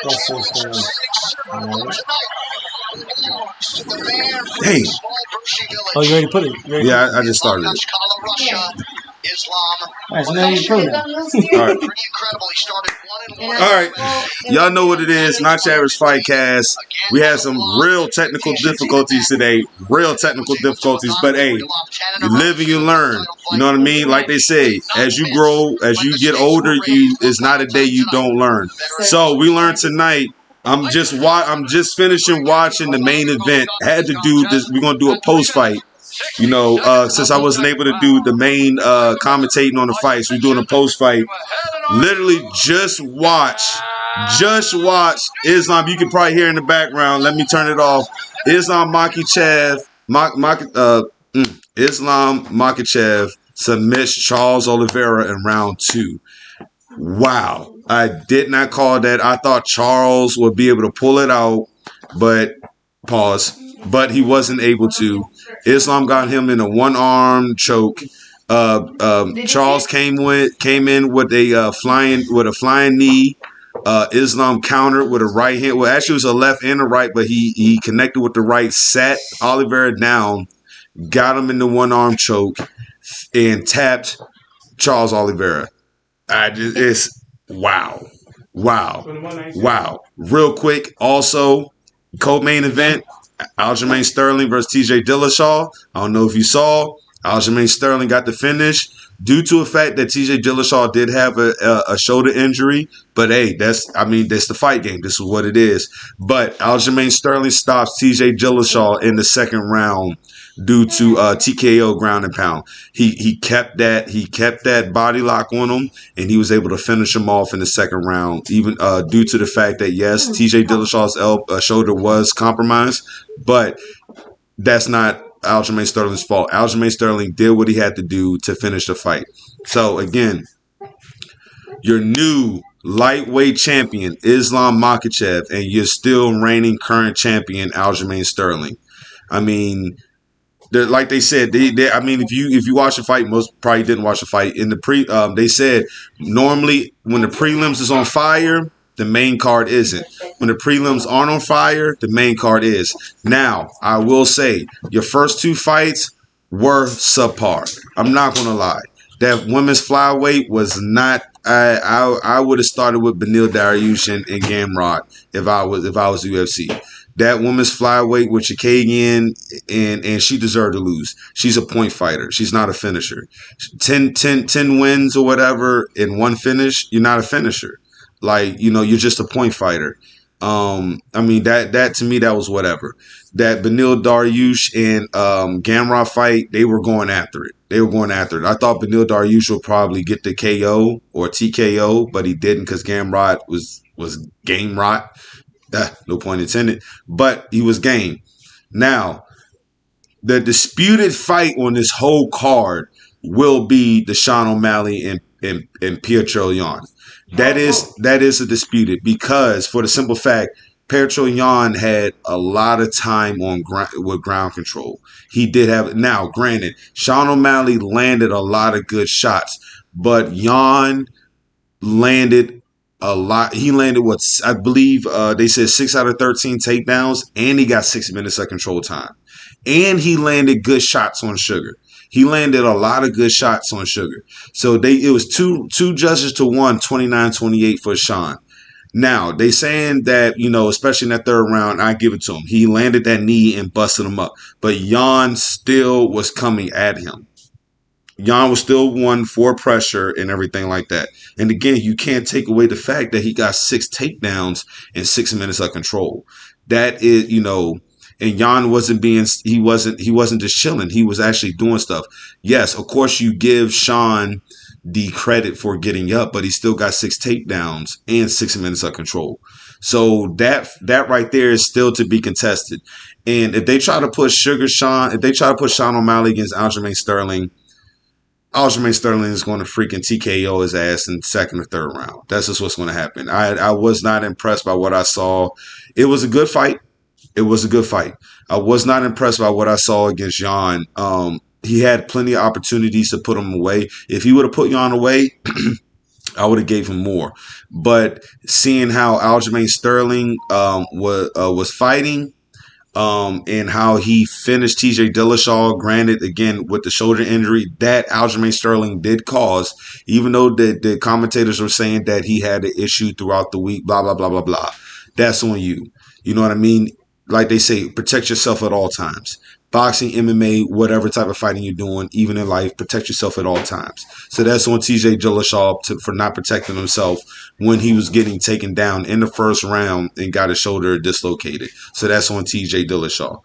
That's so sad. Hey. Oh, you already put it? Yeah, I just started it. Alright, so now you put it. Alright. Y'all know what it is. Not Your Average Fight Cast. We had some real technical difficulties today. Real technical difficulties. But hey, you live and you learn. You know what I mean? Like they say, as you grow, as you get older, it's not a day you don't learn. So we learned tonight. I'm just finishing watching the main event. Had to do this. We're gonna do a post fight. You know, since I wasn't able to do the main commentating on the fights, we're doing a post fight. Literally just watch Islam. You can probably hear in the background. Let me turn it off. Islam Makhachev, Islam Makhachev submits Charles Oliveira in round 2. Wow. I did not call that. I thought Charles would be able to pull it out, but he wasn't able to. Islam got him in a one-arm choke. Charles came in with a flying knee. Islam countered with a right hand. Well, actually, it was a left and a right, but he connected with the right, sat Oliveira down, got him in the one-arm choke, and tapped Charles Oliveira. It's wow. Real quick, also, co-main event, Aljamain Sterling versus TJ Dillashaw. I don't know if you saw. Aljamain Sterling got the finish due to the fact that TJ Dillashaw did have a shoulder injury. But hey, that's the fight game. This is what it is. But Aljamain Sterling stops TJ Dillashaw in the second round due to TKO ground and pound. He kept that body lock on him, and he was able to finish him off in the second round, even due to the fact that yes, TJ Dillashaw's shoulder was compromised, but that's not Aljamain Sterling's fault. Aljamain Sterling did what he had to do to finish the fight. So again, your new lightweight champion, Islam Makhachev, and you're still reigning current champion, Aljamain Sterling. I mean, like they said, if you watch the fight, most probably didn't watch the fight. In the they said normally when the prelims is on fire, the main card isn't. When the prelims aren't on fire, the main card is. Now, I will say, your first 2 fights were subpar. I'm not gonna lie. That women's flyweight was not. I would have started with Beneil Dariush and Gamrot if I was UFC. That woman's flyweight with Chikagian, and she deserved to lose. She's a point fighter. She's not a finisher. 10 wins or whatever in one finish, you're not a finisher. Like, you're just a point fighter. That to me, that was whatever. That Beneil Dariush and Gamrot fight, they were going after it. I thought Beneil Dariush would probably get the KO or TKO, but he didn't because Gamrot was game rot. No point intended, but he was game. Now, the disputed fight on this whole card will be the Sean O'Malley and Pietro Yan. That is a disputed because for the simple fact, Pietro Yan had a lot of time with ground control. He did have. Now, granted, Sean O'Malley landed a lot of good shots, but Yan landed a lot. He landed what I believe they said 6 out of 13 takedowns, and he got 6 minutes of control time. And he landed good shots on Sugar. He landed a lot of good shots on Sugar. So it was two judges to 1, 29-28 for Sean. Now, they saying that, especially in that third round, I give it to him. He landed that knee and busted him up. But Yan still was coming at him. Yan was still one for pressure and everything like that. And again, you can't take away the fact that he got 6 takedowns and 6 minutes of control. That is, and Yan wasn't just chilling. He was actually doing stuff. Yes, of course you give Sean the credit for getting up, but he still got 6 takedowns and 6 minutes of control. So that right there is still to be contested. And if they try to push Sean O'Malley against Aljamain Sterling is going to freaking TKO his ass in the second or third round. That's just what's going to happen. I was not impressed by what I saw. It was a good fight. I was not impressed by what I saw against Yan. He had plenty of opportunities to put him away. If he would have put Yan away, I would have gave him more. But seeing how Aljamain Sterling was fighting, and how he finished TJ Dillashaw, granted, again, with the shoulder injury that Aljamain Sterling did cause, even though the commentators were saying that he had an issue throughout the week, blah, blah, blah, blah, blah. That's on you. You know what I mean? Like they say, protect yourself at all times. Boxing, MMA, whatever type of fighting you're doing, even in life, protect yourself at all times. So that's on TJ Dillashaw for not protecting himself when he was getting taken down in the first round and got his shoulder dislocated. So that's on TJ Dillashaw.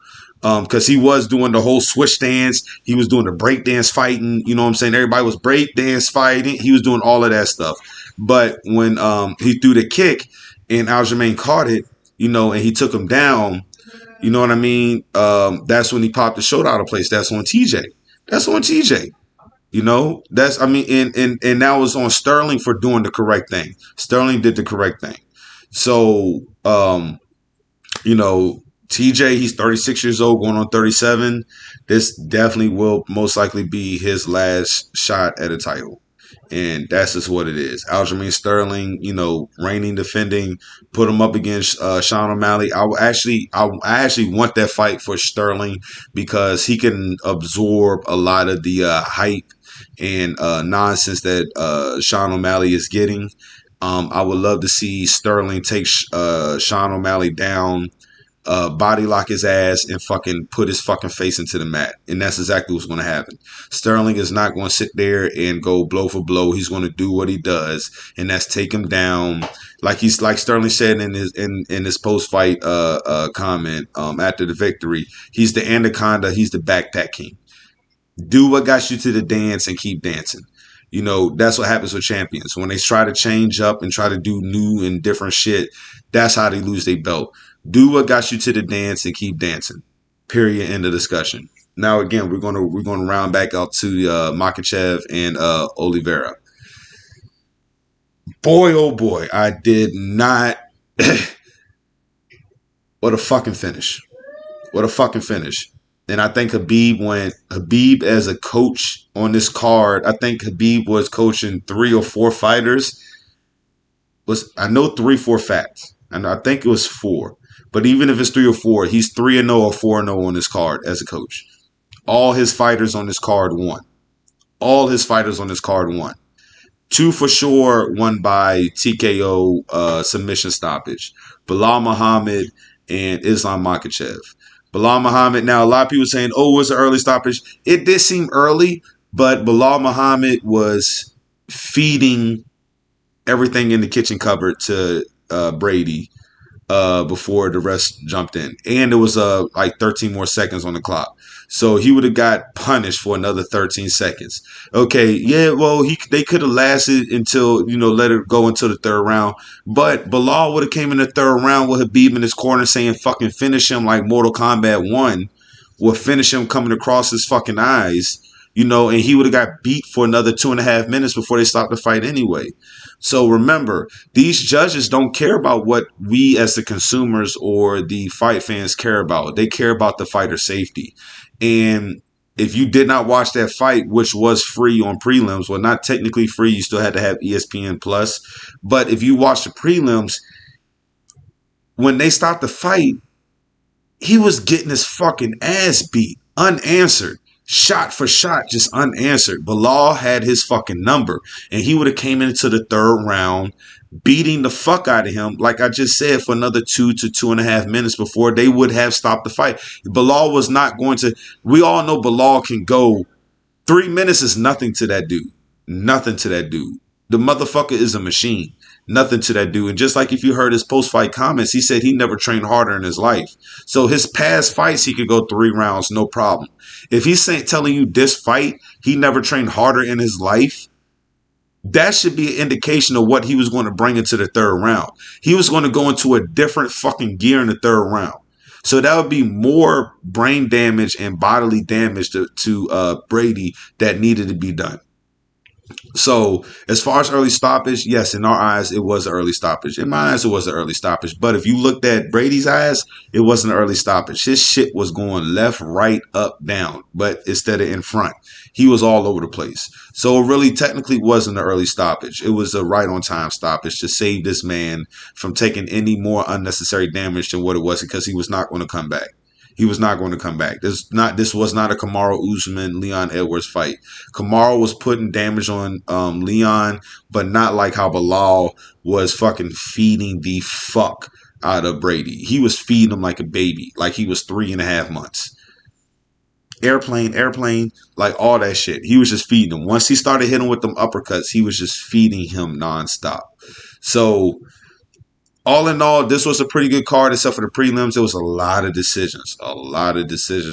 Because he was doing the whole switch dance. He was doing the break dance fighting. You know what I'm saying? Everybody was break dance fighting. He was doing all of that stuff. But when he threw the kick and Aljamain caught it, you know, and he took him down, you know what I mean? That's when he popped the shoulder out of place. That's on TJ. That's on TJ. You know, that's, I mean, and that was on Sterling for doing the correct thing. Sterling did the correct thing. So, you know, TJ, he's 36 years old, going on 37. This definitely will most likely be his last shot at a title. And that's just what it is. Aljamain Sterling, you know, reigning, defending, put him up against Sean O'Malley. I actually want that fight for Sterling because he can absorb a lot of the hype and nonsense that Sean O'Malley is getting. I would love to see Sterling take Sean O'Malley down, body lock his ass, and fucking put his fucking face into the mat. And that's exactly what's going to happen. Sterling is not going to sit there and go blow for blow. He's going to do what he does, and that's take him down. Like Sterling said in his post fight comment after the victory, he's the anaconda, he's the backpack king. Do what got you to the dance and keep dancing. You know, that's what happens with champions. When they try to change up and try to do new and different shit, that's how they lose their belt. Do what got you to the dance and keep dancing. Period. End of discussion. Now again, we're gonna round back out to Makhachev and Oliveira. Boy, oh boy, I did not. What a fucking finish! What a fucking finish! And I think Habib as a coach on this card. I think Habib was coaching 3 or 4 fighters. I know 3 for a fact, and I think it was 4. But even if it's 3 or 4, he's 3-0 or 4-0 on this card as a coach. All his fighters on this card won. All his fighters on this card won. 2 for sure won by TKO submission stoppage. Bilal Muhammad and Islam Makhachev. Bilal Muhammad, now a lot of people saying, oh, it was an early stoppage. It did seem early, but Bilal Muhammad was feeding everything in the kitchen cupboard to Brady before the rest jumped in. And there was like 13 more seconds on the clock. So he would have got punished for another 13 seconds. Okay, yeah, well, they could have lasted until, you know, let it go until the 3rd round. But Bilal would have came in the 3rd round with Habib in his corner saying fucking finish him like Mortal Kombat 1. Would finish him coming across his fucking eyes. You know, and he would have got beat for another 2.5 minutes before they stopped the fight anyway. So remember, these judges don't care about what we as the consumers or the fight fans care about. They care about the fighter safety. And if you did not watch that fight, which was free on prelims, well, not technically free, you still had to have ESPN Plus. But if you watch the prelims, when they stopped the fight, he was getting his fucking ass beat, unanswered. Shot for shot, just unanswered. Bilal had his fucking number, and he would have came into the 3rd round beating the fuck out of him, like I just said, for another 2 to 2.5 minutes before they would have stopped the fight. Bilal was not going to. We all know Bilal can go. 3 minutes is nothing to that dude. Nothing to that dude. The motherfucker is a machine. Nothing to that dude. And just like if you heard his post-fight comments, he said he never trained harder in his life. So his past fights, he could go 3 rounds, no problem. If he's telling you this fight, he never trained harder in his life, that should be an indication of what he was going to bring into the 3rd round. He was going to go into a different fucking gear in the 3rd round. So that would be more brain damage and bodily damage to Brady that needed to be done. So as far as early stoppage, yes, in our eyes, it was an early stoppage. In my eyes, it was an early stoppage. But if you looked at Brady's eyes, it wasn't an early stoppage. His shit was going left, right, up, down, but instead of in front. He was all over the place. So it really technically wasn't an early stoppage. It was a right on time stoppage to save this man from taking any more unnecessary damage than what it was, because he was not going to come back. He was not going to come back. This was not a Kamaru Usman Leon Edwards fight. Kamaru was putting damage on Leon, but not like how Bilal was fucking feeding the fuck out of Brady. He was feeding him like a baby, like he was 3.5 months. Airplane, like all that shit. He was just feeding him. Once he started hitting with them uppercuts, he was just feeding him nonstop. So all in all, this was a pretty good card, except for the prelims. There was a lot of decisions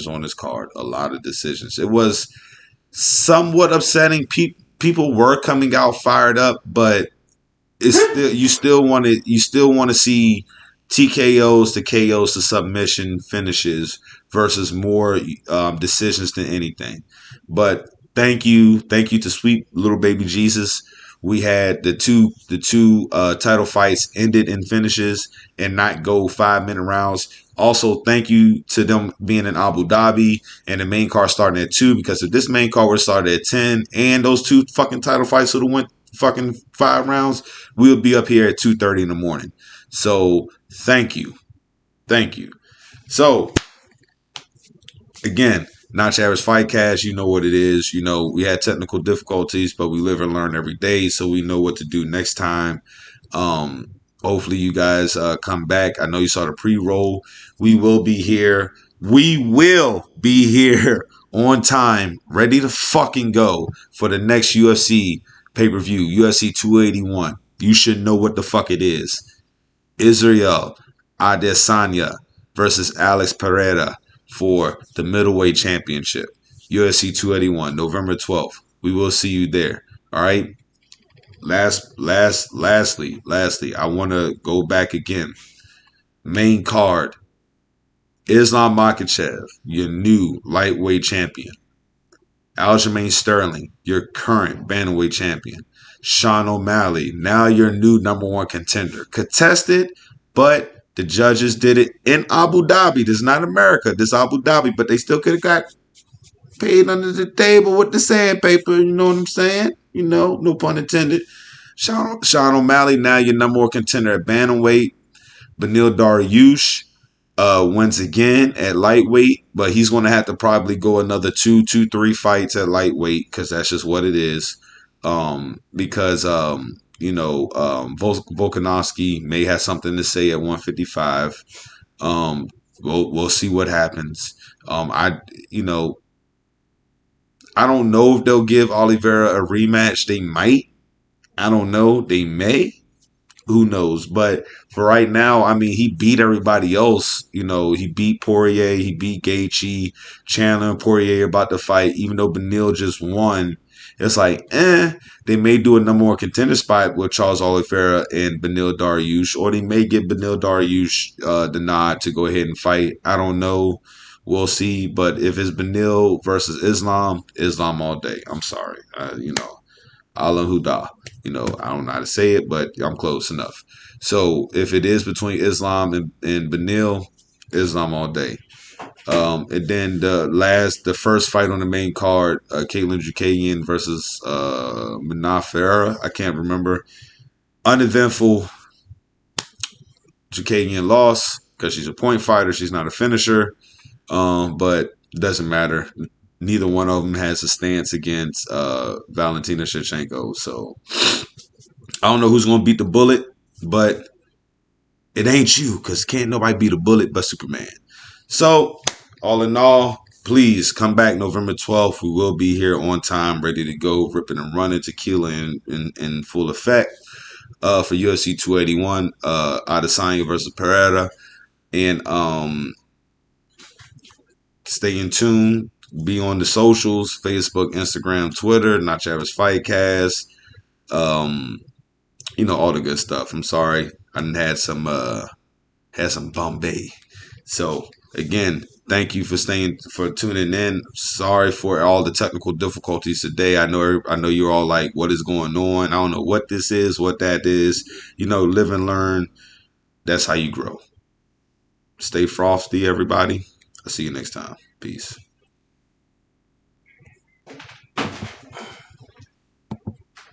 on this card. A lot of decisions. It was somewhat upsetting. People were coming out fired up, but it's still you still want to see TKOs to KOs to submission finishes versus more decisions than anything. But thank you to Sweet Little Baby Jesus. We had the two title fights ended in finishes and not go 5-minute rounds. Also, thank you to them being in Abu Dhabi and the main card starting at 2, because if this main card were started at 10 and those two fucking title fights would have went fucking 5 rounds, we would be up here at 2:30 in the morning. So thank you. So again, Not Your Average Fightcast, you know what it is. You know, we had technical difficulties, but we live and learn every day, so we know what to do next time. Hopefully you guys come back. I know you saw the pre-roll. We will be here. On time, ready to fucking go for the next UFC pay-per-view, UFC 281. You should know what the fuck it is. Israel Adesanya versus Alex Pereira for the middleweight championship, UFC 281, November 12th. We will see you there. All right. Lastly, I want to go back again. Main card: Islam Makhachev, your new lightweight champion. Aljamain Sterling, your current bantamweight champion. Sean O'Malley, now your new number 1 contender. Contested, but the judges did it in Abu Dhabi. This is not America. This is Abu Dhabi, but they still could have got paid under the table with the sandpaper. You know what I'm saying? You know, no pun intended. Sean O'Malley, now your number 1 contender at bantamweight. Beneil Dariush wins again at lightweight, but he's going to have to probably go another 3 fights at lightweight, because that's just what it is. Because Volkanovski may have something to say at 155. We'll see what happens. I don't know if they'll give Oliveira a rematch. They might. I don't know. They may. Who knows? But for right now, I mean, he beat everybody else. You know, he beat Poirier, he beat Gaethje. Chandler and Poirier about to fight, even though Beneil just won. It's like, they may do a number 1 contender spot with Charles Oliveira and Beneil Dariush, or they may give Beneil Dariush the nod to go ahead and fight. I don't know. We'll see. But if it's Beneil versus Islam all day. I'm sorry. Allah Huda. I don't know how to say it, but I'm close enough. So if it is between Islam and Beneil, Islam all day. And then the first fight on the main card, Caitlin Jukagian versus Manaf Ferreira. I can't remember. Uneventful. Jukagian lost because she's a point fighter. She's not a finisher. But it doesn't matter. Neither one of them has a stance against Valentina Shevchenko. So I don't know who's going to beat the Bullet, but it ain't you, because can't nobody beat a Bullet but Superman. So all in all, please come back November 12th. We will be here on time, ready to go, ripping and running, tequila in full effect for UFC 281, Adesanya versus Pereira. And stay in tune. Be on the socials, Facebook, Instagram, Twitter, Not Your Average Fightcast. All the good stuff. I'm sorry. I done had some Bombay. So Again, thank you for tuning in. Sorry for all the technical difficulties today. I know you're all like, what is going on? I don't know what this is, what that is. Live and learn. That's how you grow. Stay frosty, everybody. I'll see you next time. Peace.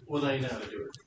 Well, now you know how to do it.